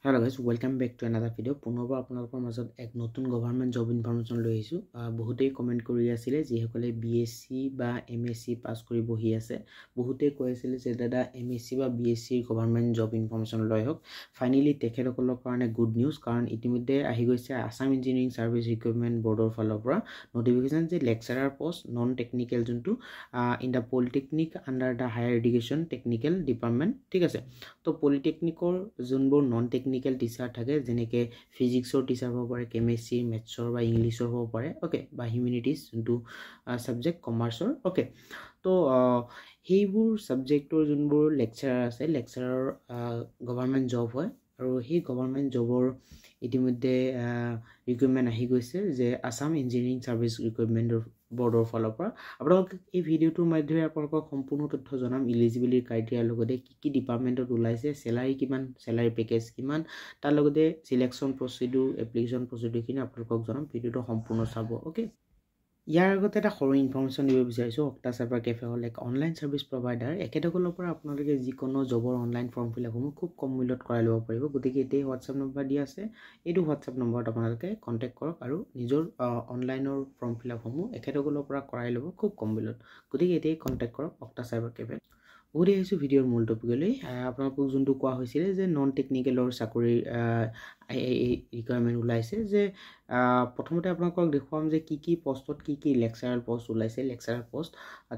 Hello guys, welcome back to another video. পুনৰবাৰ আপোনালোকৰ মাজত এক নতুন গভৰ্ণমেণ্ট জব ইনফৰমেশ্যন লৈ আহিছো। বহুতেই কমেন্ট কৰি আছিল যে যিসকলে বিএসসি বা এমএসসি পাস কৰি বহি আছে, বহুতেই কৈ আছিল যে দাদা এমএসসি বা বিএসসি গভৰ্ণমেণ্ট জব ইনফৰমেশ্যন লৈ হওক। ফাইনালি তেখেতসকলৰ কাৰণে গুড নিউজ, কাৰণ ইতিমধ্যে আহি গৈছে আসাম ইঞ্জিনিয়াৰিং সাৰ্ভিস ৰিক্ৰুটমেণ্ট বৰ্ডৰ ফালৰ পৰা নটিফিকেশ্যন যে লেকচাৰাৰ পোষ্ট নন টেকনিক্যাল যোনটো in the polytechnic under da higher education technical department, ঠিক আছে। তো পলিটেকনিকৰ যোনবোৰ নন টেকনিক্যাল টিচাৰ থাকে, যেনেকে ফিজিক্সৰ টিচাৰ হ'ব পাৰে, কেমেষ্ট্ৰি, মেথছৰ বা ইংলিছৰ হ'ব পাৰে, ওকে, বা হিউমেনিটিজ যোনটো সাবজেক্ট কমাৰ্চৰ, ওকে। তো সেইবোৰ সাবজেক্টৰ যোনবোৰ লেকচাৰাৰ আছে, লেকচাৰাৰ গভৰ্ণমেণ্ট জব হয়, আৰু সেই গভৰ্ণমেণ্ট জবৰ ইতিমধ্যে ৰিক্ৰুটমেণ্ট আহি গৈছে যে আসাম ইঞ্জিনিয়াৰিং সাৰ্ভিস ৰিক্ৰুটমেণ্টৰ বৰ্ডৰ ফালৰ পৰা। আপোনালোক এই ভিডিঅ'টোৰ মাধ্যমে আপোনালোকক সম্পূৰ্ণ তথ্য জনাম, ইলিজিবিলিটি ক্ৰাইটেৰিয়াৰ লগতে কি ডিপাৰ্টমেণ্টত ওলাইছে, চেলাৰী কিমান, চেলাৰী পেকেজ কিমান, তাৰ লগতে সিলেকশ্যন প্ৰচিডিউৰ, এপ্লিকেশ্যন প্ৰচিডিউৰখিনি আপোনালোকক জনাম। ভিডিঅ'টো সম্পূৰ্ণ চাব, ওকে। ইয়াৰ আগতে এটা সৰু ইনফৰমেশ্যন দিব বিচাৰিছোঁ। অক্টা চাইবাৰ কেফে হ'ল এক অনলাইন ছাৰ্ভিচ প্ৰভাইডাৰ। এখেতসকলৰ পৰা আপোনালোকে যিকোনো জবৰ অনলাইন ফৰ্ম ফিলআপসমূহ খুব কম মূল্যত কৰাই ল'ব পাৰিব। গতিকে এতিয়াই হোৱাটছআপ নম্বৰ দিয়া আছে, এইটো হোৱাটছআপ নম্বৰত আপোনালোকে কণ্টেক্ট কৰক আৰু নিজৰ অনলাইনৰ ফৰ্ম ফিলআপসমূহ এখেতসকলৰ পৰা কৰাই ল'ব খুব কম মূল্যত। গতিকে এতিয়াই কণ্টেক্ট কৰক অক্টা চাইবাৰ কেফে। উৰি আহিছোঁ ভিডিঅ'ৰ মূল টপিকলৈ। আপোনালোকক যোনটো কোৱা হৈছিলে যে নন টেকনিকেলৰ চাকৰিৰ ৰিকুৱাৰমেণ্ট ওলাইছে, যে প্ৰথমতে আপোনালোকক দেখুৱাম যে কি পোষ্টত কি লেকচাৰাৰ পোষ্ট ওলাইছে, লেকচাৰাৰ পোষ্ট,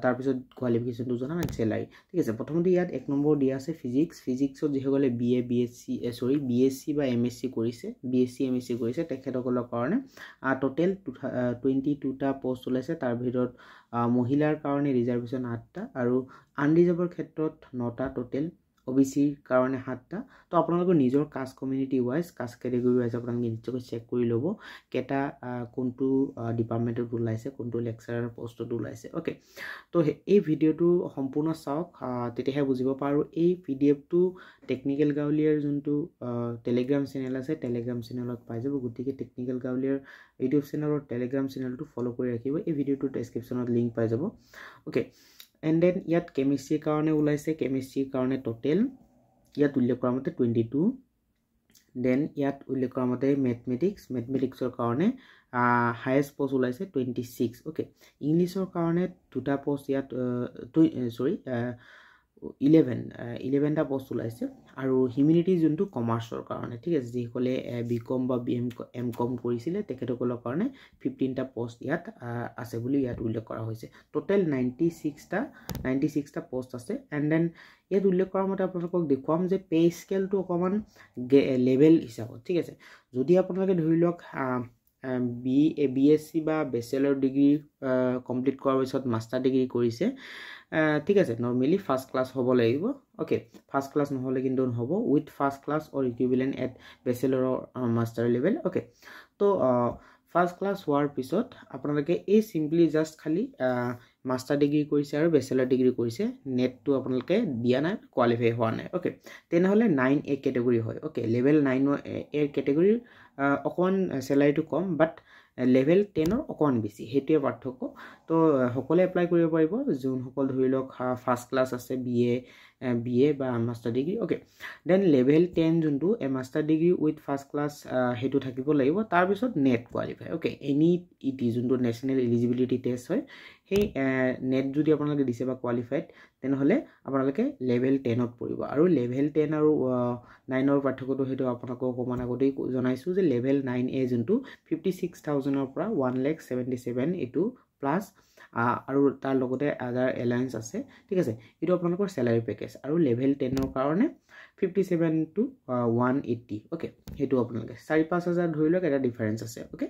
তাৰপিছত কোৱালিফিকেশ্যনটো জনাম এণ্ড চেলাৰী, ঠিক আছে। প্ৰথমতে ইয়াত 1 নম্বৰ দিয়া আছে ফিজিক্সত যিসকলে বিএসসি বা এমএসসি কৰিছে, বিএসসি এমএসসি কৰিছে তেখেতসকলৰ কাৰণে টোটেল 22টা পোষ্ট ওলাইছে। তাৰ ভিতৰত মহিলাৰ কাৰণে ৰিজাৰ্ভেশ্যন 8টা আৰু আনৰিজাৰ্ভৰ ক্ষেত্ৰত 9টা টোটেল, OBCৰ কাৰণে 7টা। তো আপোনালোকৰ নিজৰ caste community wise, caste category wise আপোনালোকে নিশ্চয়কৈ চেক কৰি ল'ব কেইটা কোনটো ডিপাৰ্টমেণ্টত ওলাইছে, কোনটো লেকচাৰাৰ পোষ্টত ওলাইছে, ওকে। তো এই ভিডিঅ'টো সম্পূৰ্ণ চাওক, তেতিয়াহে বুজিব পাৰোঁ। এই PDFটো টেকনিকেল গাঁৱলীয়াৰ যোনটো টেলিগ্ৰাম চেনেল আছে, টেলিগ্ৰাম চেনেলত পাই যাব। গতিকে টেকনিকেল গাঁৱলীয়াৰ ইউটিউব চেনেলৰ টেলিগ্ৰাম চেনেলটো ফ'ল' কৰি ৰাখিব। এই ভিডিঅ'টোৰ ডেছক্ৰিপশ্যনত লিংক পাই যাব, ওকে। এণ্ড দেন ইয়াত কেমিষ্ট্ৰিৰ কাৰণে ওলাইছে, কেমিষ্ট্ৰিৰ কাৰণে টোটেল ইয়াত উল্লেখ কৰা মতে 22। দেন ইয়াত উল্লেখ কৰা মতে মেথমেটিক্সৰ কাৰণে হায়েষ্ট পোষ্ট ওলাইছে 26, ওকে। ইংলিছৰ কাৰণে 2টা পোষ্ট ইয়াত 11টা পোষ্ট ওলাইছে, আৰু হিউমেনিটি যোনটো কমাৰ্চৰ কাৰণে, ঠিক আছে, যিসকলে BCom বা MCom কৰিছিলে তেখেতসকলৰ কাৰণে 15টা পোষ্ট ইয়াত আছে বুলি ইয়াত উল্লেখ কৰা হৈছে। টোটেল 96টা পোষ্ট আছে। এণ্ড দেন ইয়াত উল্লেখ কৰা মতে আপোনালোকক দেখুৱাম যে পে স্কেলটো অকণমান লেভেল হিচাপত, ঠিক আছে। যদি আপোনালোকে ধৰি লওক BSc বা বেচেলৰ ডিগ্ৰী কমপ্লিট কৰাৰ পিছত মাষ্টাৰ ডিগ্ৰী কৰিছে, ঠিক আছে, নৰ্মেলি ফাৰ্ষ্ট ক্লাছ হ'ব লাগিব, ওকে। ফাৰ্ষ্ট ক্লাছ নহ'লে কিন্তু নহ'ব, with first class or equivalent at bachelor master level, okay. তো ফাৰ্ষ্ট ক্লাছ হোৱাৰ পিছত আপোনালোকে এই চিম্পলি জাষ্ট খালি মাষ্টাৰ ডিগ্ৰী কৰিছে আৰু বেচেলৰ ডিগ্ৰী কৰিছে, নেটটো আপোনালোকে দিয়া নাই, কোৱালিফাই হোৱা নাই, ওকে, তেনেহ'লে 9A কেটেগৰী হয়, ওকে। লেভেল 9A কেটেগৰীৰ অকণমান চেলাৰীটো কম, বাট লেভেল 10ৰ অকণমান বেছি, সেইটোৱে পাৰ্থক্য। তো সকলোৱে এপ্লাই কৰিব পাৰিব যোনসকল ধৰি লওক ফাৰ্ষ্ট ক্লাছ আছে, BA বা master degree, okay. Then level 10 যোনটো master degree with first class, সেইটো থাকিব লাগিব। তাৰপিছত নেট কোৱালিফাই, ওকে। NEET যোনটো নেশ্যনেল এলিজিবিলিটি টেষ্ট হয়, সেই নেট যদি আপোনালোকে দিছে বা কোৱালিফাইড, তেনেহ'লে আপোনালোকে লেভেল 10ত পৰিব। আৰু লেভেল 10 আৰু 9ৰ পাৰ্থক্যটো সেইটো আপোনালোকক অকণমান আগতেই জনাইছোঁ যে লেভেল 9A যোনটো 56,000ৰ পৰা 1,77,000 এইটো প্লাছ, আৰু তাৰ লগতে আদাৰ এলায়েন্স আছে, ঠিক আছে। এইটো আপোনালোকৰ চেলাৰী পেকেজ। আৰু লেভেল 10ৰ কাৰণে 57 to 180, ওকে। সেইটো আপোনালোকে 4-5 হাজাৰ ধৰি লওক, এটা ডিফাৰেঞ্চ আছে, ওকে।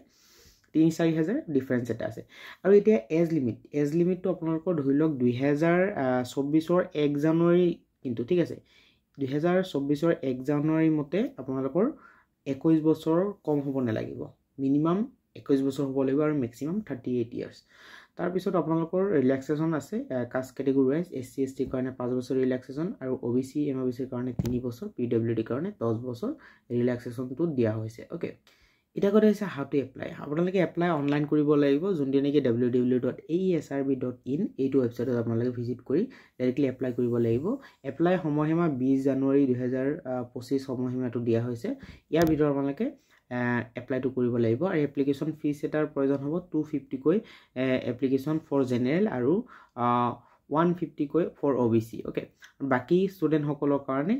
3-4 হাজাৰ ডিফাৰেঞ্চ এটা আছে। আৰু এতিয়া এজ লিমিটটো আপোনালোকৰ ধৰি লওক 2024ৰ 1 জানুৱাৰী কিন্তু, ঠিক আছে, 2024ৰ 1 জানুৱাৰী মতে আপোনালোকৰ 21 বছৰ কম হ'ব নালাগিব, মিনিমাম 21 বছৰ হ'ব লাগিব, আৰু মেক্সিমাম 38 ইয়াৰ্ছ। তাৰপিছত আপোনালোকৰ ৰিলেক্সেশ্যন আছে কাষ্ট কেটেগৰী ৱাইজ, SC STৰ কাৰণে 5 বছৰ ৰিলেক্সেশ্যন, আৰু OBC MOBCৰ কাৰণে 3 বছৰ, PWDৰ কাৰণে 10 বছৰ ৰিলেক্সেশ্যনটো দিয়া হৈছে, ওকে। এটা কথা হৈছে হাউ টু এপ্লাই আপোনালোকে এপ্লাই অনলাইন কৰিব লাগিব যোনটো নেকি www.aesrb.in এইটো ৱেবছাইটত আপোনালোকে ভিজিট কৰি ডাইৰেক্টলি এপ্লাই কৰিব লাগিব এপ্লাই সময়সীমা 20 জানুৱাৰী 2025 সময়সীমাটো দিয়া হৈছে ইয়াৰ ভিতৰত আপোনালোকে এপ্লাইটো কৰিব লাগিব আৰু এপ্লিকেশ্যন ফিজ এটাৰ প্ৰয়োজন হ'ব 250 কৈ এপ্লিকেশ্যন ফৰ জেনেৰেল আৰু 150 কৈ ফৰ OBC ওকে বাকি ষ্টুডেন্ট সকলৰ কাৰণে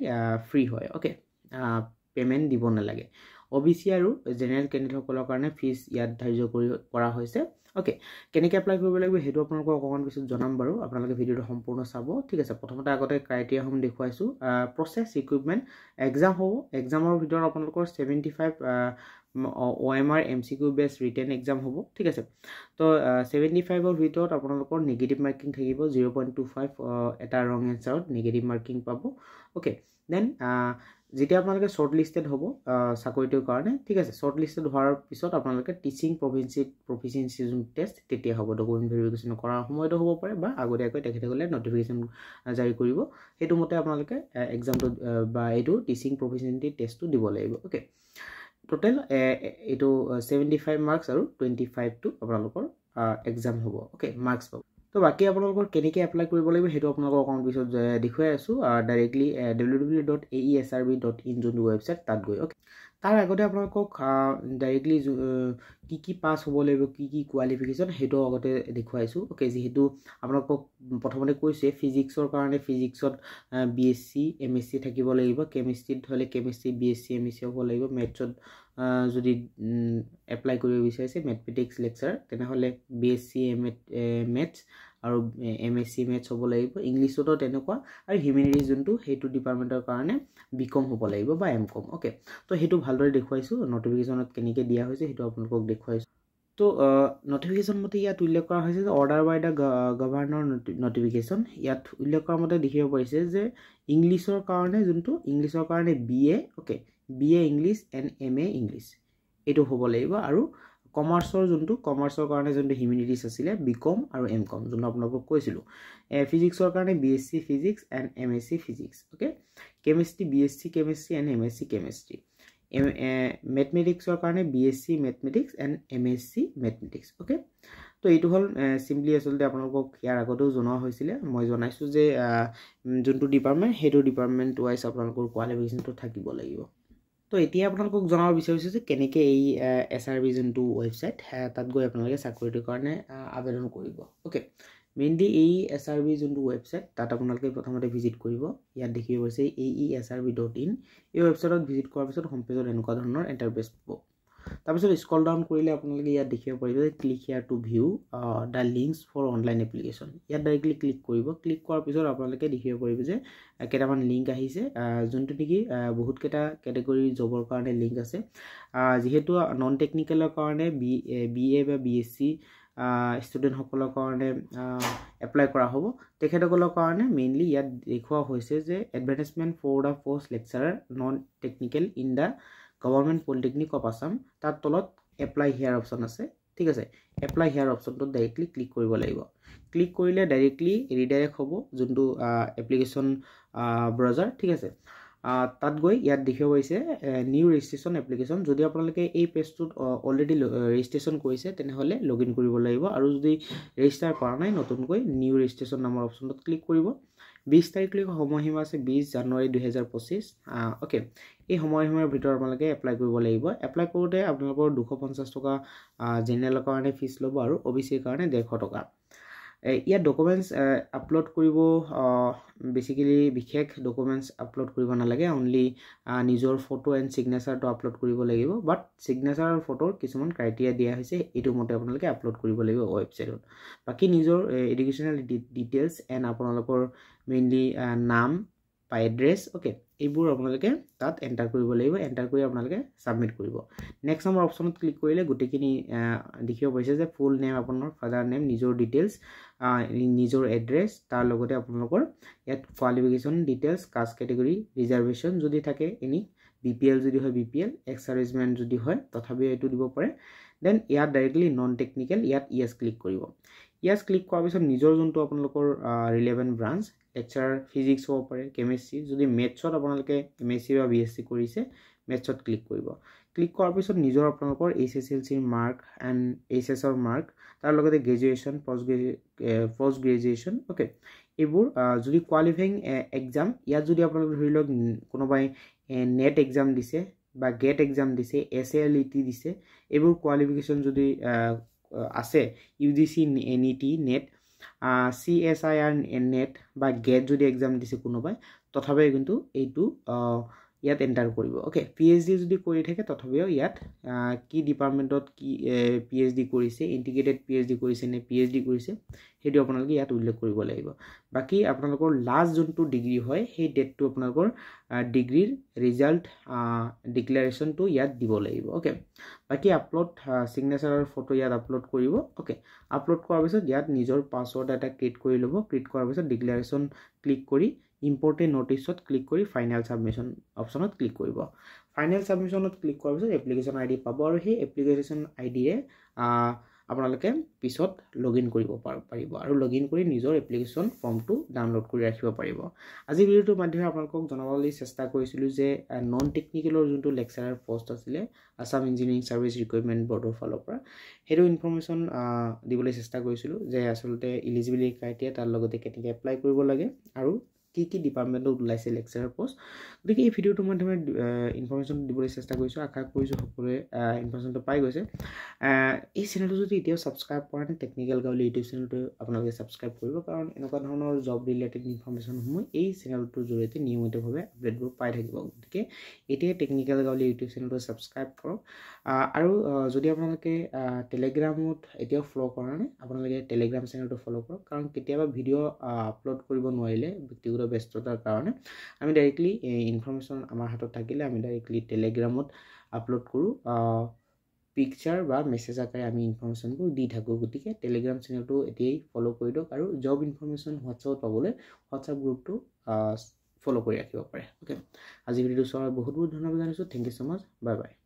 ফ্ৰী হয় ওকে পেমেন্ট দিব নালাগে OBC আৰু জেনেৰেল ক্যান্ডিডেট সকলৰ কাৰণে ফিজ ইয়াত ধাৰ্য কৰা হৈছে ওকে কেনেকৈ এপ্লাই কৰিব লাগিব হেতু আপোনালোকক অকমান পিছত জনাম বাৰু আপোনালোকে ভিডিওটো সম্পূৰ্ণ চাব ঠিক আছে প্ৰথমতে আগতে ক্ৰাইটেৰিয়া হম দেখুৱাইছো প্ৰসেস ইকুইপমেন্ট এক্সাম হ'ব এক্সামৰ ভিতৰত আপোনালোকৰ 75 OMR MCQ base written exam হ'ব ঠিক আছে তো 75 ৰ ভিতৰত আপোনালোকৰ নেগেটিভ মাৰ্কিং থাকিব 0.25 এটা ৰং এনসাৰত নেগেটিভ মাৰ্কিং পাব ওকে দেন যেতিয়া আপোনালোকে শৰ্ট লিস্টেড হ'ব চাকৰিটোৰ কাৰণে ঠিক আছে শৰ্ট লিস্টেড হোৱাৰ পিছত আপোনালোকে টিচিং প্ৰফিচিয়েন্সি টেষ্ট তেতিয়া হ'ব ডকুমেন্ট ভেৰিফিকেশন কৰাৰ সময়তো হ'ব পাৰে বা আগতীয়াকৈ তেখেতসকলে নটিফিকেশন জাৰি কৰিব হেতু মতে আপোনালোকে এক্সামটো বা এইটো টিচিং প্ৰফিচিয়েন্সি টেষ্টটো দিব লাগিব ওকে টোটাল এইটো 75 মাৰ্কস আৰু 25 টো আপোনালোকৰ এক্সাম হ'ব ওকে মাৰ্কস পাব তো বাকি আপোনালোকৰ কেনেকৈ এপ্লাই কৰিব লাগিব হেতু আপোনালোকৰ অকাউণ্ট পিছত দেখুৱাই আছো ডাইৰেক্টলি www.aesrb.in যোনটো ৱেবছাইট তাত গৈ ওকে তাৰ আগতে আপোনালোকক ডাইৰেক্টলি কি পাস হ'ব লাগিব কি কোৱালিফিকেশন হেতু আগতে দেখুৱাইছো ওকে যেহেতু আপোনালোকক প্ৰথমতে কৈছে ফিজিক্সৰ কাৰণে ফিজিক্সত BSc MSc থাকিব লাগিব কেমিষ্ট্ৰিত হলে কেমিষ্ট্ৰি BSc MSc হ'ব লাগিব মেথছত যদি এপ্লাই কৰিব বিচাৰিছে মেথমেটিক্স লেকচাৰ তেনেহলে BSc মেথছ আৰু MSc মেথছ হ'ব লাগিব ইংলিছতো তেনেকুৱা আৰু হিউমেনিটিজ যোনটো হেতু ডিপাৰ্টমেন্টৰ কাৰণে BCom হ'ব লাগিব বা MCom ওকে তো হেতু ভালদৰে দেখুৱাইছো নটিফিকেশনত কেনেকৈ দিয়া হৈছে হেতু আপোনালোকক দেখুৱাইছো তো নটিফিকেশন মতে ইয়াত উল্লেখ কৰা হৈছে যে order by the governor notification ইয়াত উল্লেখ কৰা মতে দেখিব পাৰিছে যে ইংলিছৰ কাৰণে যোনটো ইংলিছৰ কাৰণে BA okay BA English and MA English এটো হ'ব লাগিব আৰু কমাৰ্চৰ কাৰণে যোনটো হিউমেনিটিজ আছিল BCom আৰু MCom যোনটো আপোনালোকক কৈছিলো ফিজিক্সৰ কাৰণে BSc physics and MSc physics okay chemistry BSc chemistry and MSc chemistry মেথমেটিক্সৰ কাৰণে BSc mathematics and MSc mathematics okay তো এইটো হল সিম্পলি আসলতে আপোনালোকক ইয়াৰ আগতেও জনোৱা হৈছিল মই জনাইছো যে যোনটো ডিপাৰ্টমেন্ট হেতু ডিপাৰ্টমেন্ট ওয়াইজ আপোনালোকৰ কোৱালিফিকেশনটো থাকিব লাগিব তো এতিয়া আপোনালোকক জনাব বিচাৰিছো যে কেনেকৈ এই SRB যোনটো ৱেবছাইট তাত গৈ আপোনালোকে চাকৰিটোৰ কাৰণে আবেদন কৰিব ওকে মেইনলি এই SRB যোনটো ৱেবছাইট তাত আপোনালোকে প্ৰথমতে ভিজিট কৰিব ইয়াত দেখিব পাইছে aesrb.in এই ৱেবছাইটত ভিজিট কৰাৰ পিছত হোম পেজত এনেকুৱা ধৰণৰ ইন্টাৰফেস পাব তাৰপিছত স্ক্ৰল ডাউন কৰিলে আপোনালোকে ইয়াত দেখিব পাৰিব যে click here to view the links for online application ইয়াত ডাইৰেক্টলি ক্লিক কৰিব ক্লিক কৰাৰ পিছত আপোনালোকে দেখিব পাৰিব যে কেটামান লিংক আহিছে যোনটো নেকি বহুত কেটা ক্যাটাগৰি জবৰ কাৰণে লিংক আছে যেহেতু নন টেকনিক্যালৰ কাৰণে BA বা BSc ষ্টুডেন্ট সকলৰ কাৰণে এপ্লাই কৰা হ'ব তেখেতসকলৰ কাৰণে মেইনলি ইয়াত দেখুৱা হৈছে যে advertisement for the post lecturer non technical in the government polytechnic of Assam তাত তলত এপ্লাই হিয়াৰ অপচন আছে ঠিক আছে এপ্লাই হিয়াৰ অপচনটো ডাইৰেক্টলি ক্লিক কৰিব লাগিব ক্লিক কৰিলে ডাইৰেক্টলি ৰিডাইৰেক্ট হ'ব যোনটো এপ্লিকেশন ব্ৰাউজাৰ ঠিক আছে তাত গৈ ইয়াত দেখিব পাইছে নিউ ৰেজিষ্ট্ৰেচন এপ্লিকেশন যদি আপোনালোকে এই পেজটোত অলৰেডি ৰেজিষ্ট্ৰেচন কৰিছে তেনেহলে লগইন কৰিব লাগিব আৰু যদি ৰেজিষ্টাৰ কৰা নাই নতুনকৈ নিউ ৰেজিষ্ট্ৰেচন নামৰ অপচনটোত ক্লিক কৰিব 20 তাৰিখলৈকে সময়সীমা আছে 20 জানুৱাৰী 2025 ওকে এই সময়সীমাৰ ভিতৰত আপোনালোকে এপ্লাই কৰিব লাগিব এপ্লাই কৰোতে আপোনালোকৰ 250 টকা জেনেৰেলৰ কাৰণে ফিজ ল'ব আৰু OBC ৰ কাৰণে 150 টকা ইয়াত ডকুমেন্টস আপলোড কৰিব বেসিক্যালি বিশেষ ডকুমেন্টস আপলোড কৰিব নালাগে অনলি নিজৰ ফটো এণ্ড সিগনেচাৰটো আপলোড কৰিব লাগিব বাট সিগনেচাৰ আৰু ফটোৰ কিছুমান ক্ৰাইটেৰিয়া দিয়া হৈছে এটো মতে আপোনালোকে আপলোড কৰিব লাগিব ৱেবছাইটত বাকি নিজৰ এডুকেশনাল ডিটেইলছ এণ্ড আপোনালোকৰ মেইনলি নাম বা এড্ৰেছ ওকে এইবোৰ আপোনালোকে তাত এন্টাৰ কৰিব লাগিব এন্টাৰ কৰি আপোনালোকে সাবমিট কৰিব নেক্সট নম্বৰ অপচনত ক্লিক কৰিলে গুটেকিনি দেখিব পাইছে যে ফুল নেম আপোনাৰ ফাদাৰ নেম নিজৰ ডিটেইলছ নিজৰ এড্ৰেছ তাৰ লগতে আপোনালোকৰ ইয়াত qualification details caste category reservation যদি থাকে এনি BPL যদি হয় BPL এক্স সাৰ্ভিসমেন যদি হয় তথাপি এটো দিব পাৰে দেন ইয়াত ডাইৰেক্টলি নন টেকনিক্যাল ইয়াত ইয়েস ক্লিক কৰিব ইয়াত ক্লিক কৰাৰ পিছত নিজৰ যোনটো আপোনালোকৰ ৰিলেভেণ্ট ব্ৰাঞ্চ লেকচাৰ ফিজিক্স হ'ব পাৰে কেমেষ্ট্ৰি যদি মেথছত আপোনালোকে MSc বা BSc কৰিছে মেথছত ক্লিক কৰিব ক্লিক কৰাৰ পিছত নিজৰ আপোনালোকৰ HSLC মাৰ্ক এণ্ড HSৰ মাৰ্ক তাৰ লগতে গ্ৰেজুৱেশ্যন পোষ্ট গ্ৰেজুৱেশ্যন অ'কে এইবোৰ যদি কোৱালিফাইং এক্সাম ইয়াত যদি আপোনালোকে ধৰি লওক কোনোবাই নেট এক্সাম দিছে বা গেট এক্সাম দিছে SALET দিছে এইবোৰ কোৱালিফিকেশ্যন যদি আছে UGC NET net CSIR net বা গেট যদি এক্সাম দিছে কোনোবাই তথাপিও কিন্তু এইটো ইয়াত এণ্টাৰ কৰিব অ'কে PhD যদি কৰি থাকে তথাপিও ইয়াত কি ডিপাৰ্টমেণ্টত কি PhD কৰিছে ইণ্টিগ্ৰেটেড PhD কৰিছে নে PhD কৰিছে সেইটো আপোনালোকে ইয়াত উল্লেখ কৰিব লাগিব বাকী আপোনালোকৰ লাষ্ট যোনটো ডিগ্ৰী হয় সেই ডেটটো আপোনালোকৰ ডিগ্ৰীৰ ৰিজাল্ট ডিক্লেৰেশ্যনটো ইয়াত দিব লাগিব অ'কে বাকী আপলোড চিগনেচাৰৰ ফটো ইয়াত আপলোড কৰিব অ'কে আপলোড কৰাৰ পিছত ইয়াত নিজৰ পাছৱৰ্ড এটা ক্ৰিয়েট কৰি ল'ব ক্ৰিয়েট কৰাৰ পিছত ডিক্লেৰেশ্যন ক্লিক কৰি ইম্পৰ্টেণ্ট নটিছত ক্লিক কৰি ফাইনেল ছাবমিশ্যন অপশ্যনত ক্লিক কৰিব ফাইনেল ছাবমিশ্যনত ক্লিক কৰাৰ পিছত এপ্লিকেশ্যন ID পাব আৰু সেই এপ্লিকেশ্যন IDৰে আপোনালোকে পিছত লগইন কৰিব পাৰিব আৰু লগইন কৰি নিজৰ এপ্লিকেশ্যন ফৰ্মটো ডাউনলোড কৰি ৰাখিব পাৰিব আজি ভিডিঅ'টোৰ মাধ্যমে আপোনালোকক জনাবলৈ চেষ্টা কৰিছিলোঁ যে নন টেকনিকেলৰ যোনটো লেকচাৰাৰ পোষ্ট আছিলে আসাম ইঞ্জিনিয়াৰিং ছাৰ্ভিচ ৰিক্ৰুইটমেণ্ট বৰ্ডৰ ফালৰ পৰা সেইটো ইনফৰমেশ্যন দিবলৈ চেষ্টা কৰিছিলোঁ যে আচলতে ইলিজিবিলিটি ক্ৰাইটেৰিয়া তাৰ লগতে কেনেকৈ এপ্লাই কৰিব লাগে আৰু কি ডিপাৰ্টমেণ্টত ওলাইছে লেকচাৰাৰ পোষ্ট গতিকে এই ভিডিঅ'টোৰ মাধ্যমে ইনফৰমেশ্যন দিবলৈ চেষ্টা কৰিছোঁ আশা কৰিছোঁ সকলোৱে ইনফৰমেশ্যনটো পাই গৈছে এই চেনেলটো যদি এতিয়াও ছাবস্ক্ৰাইব কৰা নাই টেকনিকেল গাঁৱলী ইউটিউব চেনেলটো আপোনালোকে ছাবস্ক্ৰাইব কৰিব কাৰণ এনেকুৱা ধৰণৰ জব ৰিলেটেড ইনফৰমেশ্যনসমূহ এই চেনেলটোৰ জৰিয়তে নিয়মিতভাৱে আপডেটবোৰ পাই থাকিব গতিকে এতিয়া টেকনিকেল গাঁৱলী ইউটিউব চেনেলটো ছাবস্ক্ৰাইব কৰক আৰু যদি আপোনালোকে টেলিগ্ৰামত এতিয়াও ফ'ল' কৰা নাই আপোনালোকে টেলিগ্ৰাম চেনেলটো ফ'ল' কৰক কাৰণ কেতিয়াবা ভিডিঅ' আপলোড কৰিব নোৱাৰিলে ব্যক্তিগত ব্যস্ততাৰ কাৰণে আমি ডাইৰেক্টলি ইনফৰমেশ্যন আমাৰ হাতত থাকিলে আমি ডাইৰেক্টলি টেলিগ্ৰামত আপলোড কৰোঁ পিকচাৰ বা মেছেজ আকাৰে আমি ইনফৰমেশ্যনবোৰ দি থাকোঁ গতিকে টেলিগ্ৰাম চেনেলটো এতিয়াই ফ'ল' কৰি দিয়ক আৰু জব ইনফৰমেশ্যন হোৱাটছআপত পাবলৈ হোৱাটছআপ গ্ৰুপটো ফ'ল' কৰি ৰাখিব পাৰে অ'কে আজি ভিডিঅ'টো চোৱাৰ বহুত ধন্যবাদ জানিছোঁ thank you so' much bye bye